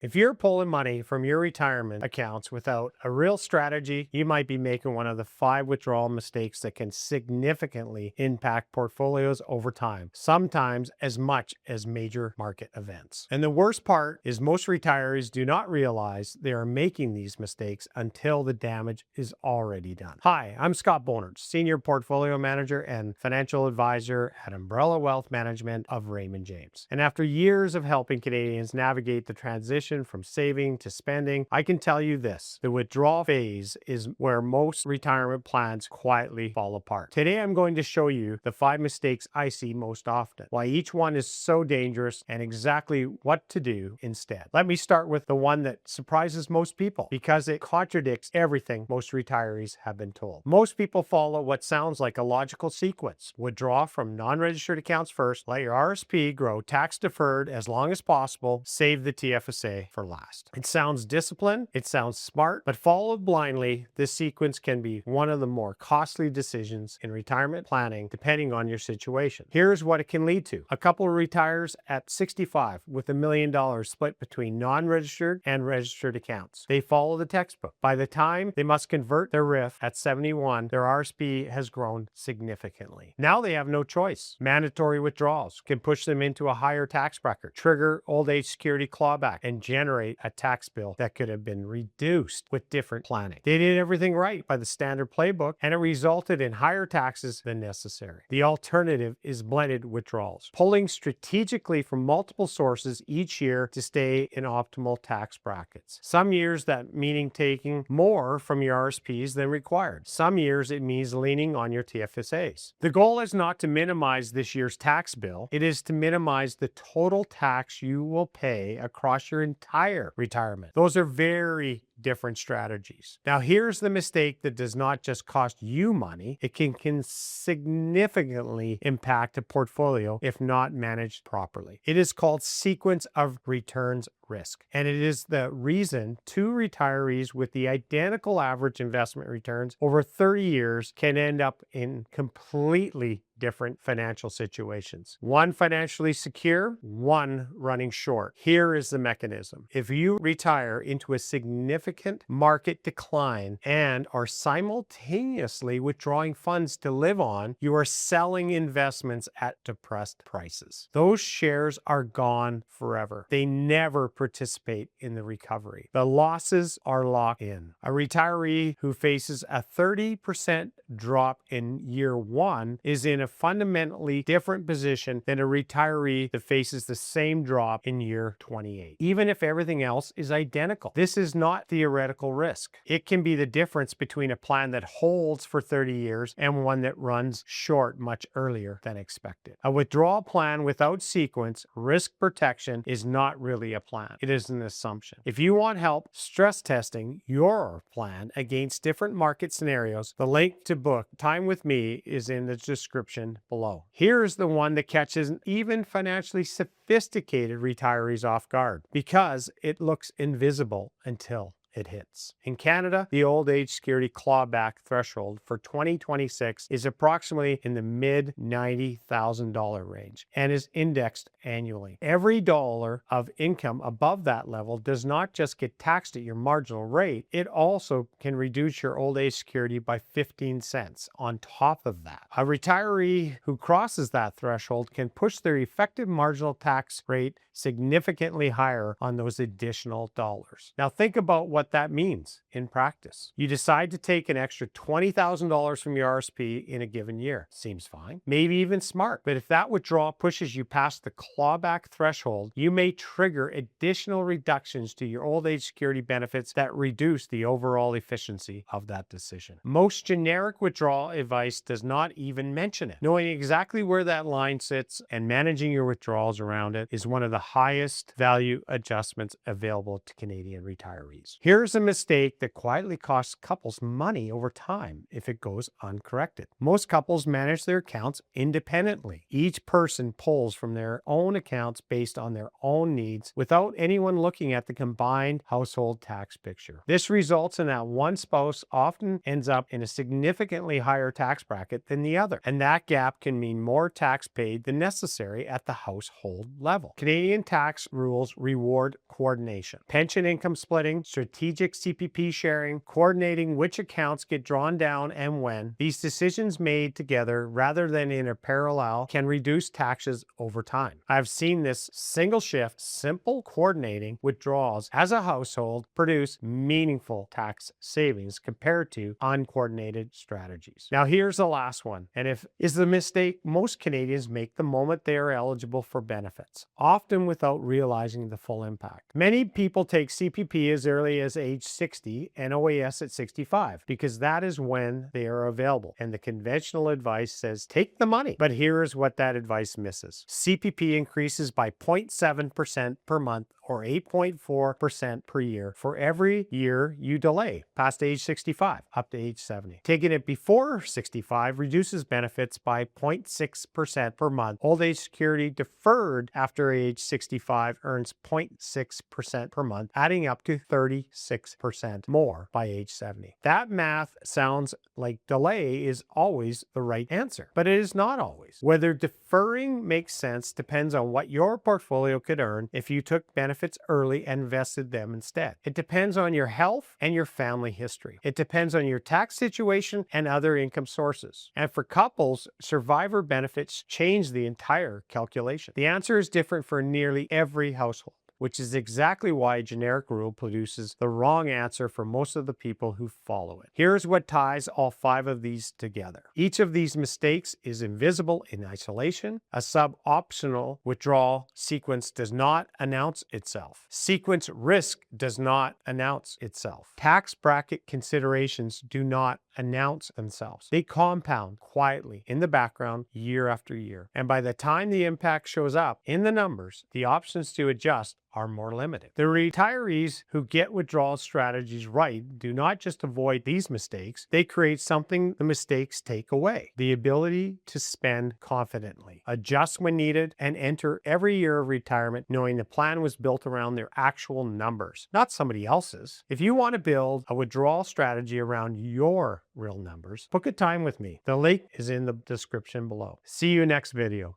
If you're pulling money from your retirement accounts without a real strategy, you might be making one of the 5 withdrawal mistakes that can significantly impact portfolios over time, sometimes as much as major market events. And the worst part is most retirees do not realize they are making these mistakes until the damage is already done. Hi, I'm Scott Bonert, Senior Portfolio Manager and Financial Advisor at Umbrella Wealth Management of Raymond James. And after years of helping Canadians navigate the transition from saving to spending, I can tell you this: the withdrawal phase is where most retirement plans quietly fall apart. Today, I'm going to show you the 5 mistakes I see most often, why each one is so dangerous, and exactly what to do instead. Let me start with the one that surprises most people because it contradicts everything most retirees have been told. Most people follow what sounds like a logical sequence. Withdraw from non-registered accounts first, let your RSP grow tax deferred as long as possible, save the TFSA for last. It sounds disciplined, it sounds smart, but followed blindly, this sequence can be one of the more costly decisions in retirement planning depending on your situation. Here's what it can lead to. A couple retires at 65 with $1 million split between non-registered and registered accounts. They follow the textbook. By the time they must convert their RRIF at 71, their RSP has grown significantly. Now they have no choice. Mandatory withdrawals can push them into a higher tax bracket, trigger old age security clawback, and generate a tax bill that could have been reduced with different planning. They did everything right by the standard playbook, and it resulted in higher taxes than necessary. The alternative is blended withdrawals, pulling strategically from multiple sources each year to stay in optimal tax brackets. Some years that meaning taking more from your RSPs than required. Some years it means leaning on your TFSAs. The goal is not to minimize this year's tax bill, it is to minimize the total tax you will pay across your entire retirement. Those are very different strategies. Now, here's the mistake that does not just cost you money, it can significantly impact a portfolio if not managed properly. It is called sequence of returns risk, and it is the reason 2 retirees with the identical average investment returns over 30 years can end up in completely different financial situations. One financially secure, one running short. Here is the mechanism. If you retire into a significant market decline and are simultaneously withdrawing funds to live on, you are selling investments at depressed prices. Those shares are gone forever. They never participate in the recovery. The losses are locked in. A retiree who faces a 30% drop in year 1 is in a fundamentally different position than a retiree that faces the same drop in year 28, even if everything else is identical. This is not theoretical risk. It can be the difference between a plan that holds for 30 years and one that runs short much earlier than expected. A withdrawal plan without sequence, risk protection, is not really a plan. It is an assumption. If you want help stress testing your plan against different market scenarios, the link to book Time with Me is in the description below. Here's the one that catches even financially sophisticated retirees off guard because it looks invisible until it hits. In Canada, the old age security clawback threshold for 2026 is approximately in the mid $90,000 range and is indexed annually. Every dollar of income above that level does not just get taxed at your marginal rate, it also can reduce your old age security by 15 cents on top of that. A retiree who crosses that threshold can push their effective marginal tax rate significantly higher on those additional dollars. Now think about what that means in practice. You decide to take an extra $20,000 from your RSP in a given year. Seems fine, maybe even smart. But if that withdrawal pushes you past the clawback threshold, you may trigger additional reductions to your old age security benefits that reduce the overall efficiency of that decision. Most generic withdrawal advice does not even mention it. Knowing exactly where that line sits and managing your withdrawals around it is one of the highest value adjustments available to Canadian retirees. Here's a mistake that quietly costs couples money over time if it goes uncorrected. Most couples manage their accounts independently. Each person pulls from their own accounts based on their own needs without anyone looking at the combined household tax picture. This results in that one spouse often ends up in a significantly higher tax bracket than the other, and that gap can mean more tax paid than necessary at the household level. Canadian tax rules reward coordination. Pension income splitting, strategic CPP sharing, coordinating which accounts get drawn down and when. These decisions made together rather than in a parallel can reduce taxes over time. I've seen this single shift, simple coordinating withdrawals as a household produce meaningful tax savings compared to uncoordinated strategies. Now here's the last one, and is the mistake most Canadians make the moment they are eligible for benefits, often without realizing the full impact. Many people take CPP as early as age 60 and OAS at 65 because that is when they are available, and the conventional advice says take the money. But here is what that advice misses. CPP increases by 0.7% per month or 8.4% per year for every year you delay past age 65 up to age 70. Taking it before 65 reduces benefits by 0.6% per month. Old age security deferred after age 65 earns 0.6% per month, adding up to 36% more by age 70. That math sounds like delay is always the right answer, but it is not always. Whether deferring makes sense depends on what your portfolio could earn if you took benefits early and invested them instead. It depends on your health and your family history. It depends on your tax situation and other income sources. And for couples, survivor benefits change the entire calculation. The answer is different for nearly every household, which is exactly why a generic rule produces the wrong answer for most of the people who follow it. Here's what ties all 5 of these together. Each of these mistakes is invisible in isolation. A sub-optional withdrawal sequence does not announce itself. Sequence risk does not announce itself. Tax bracket considerations do not announce themselves. They compound quietly in the background year after year. And by the time the impact shows up in the numbers, the options to adjust are more limited. The retirees who get withdrawal strategies right do not just avoid these mistakes, they create something the mistakes take away: the ability to spend confidently, adjust when needed, and enter every year of retirement knowing the plan was built around their actual numbers, not somebody else's. If you want to build a withdrawal strategy around your real numbers, book a time with me. The link is in the description below. See you next video.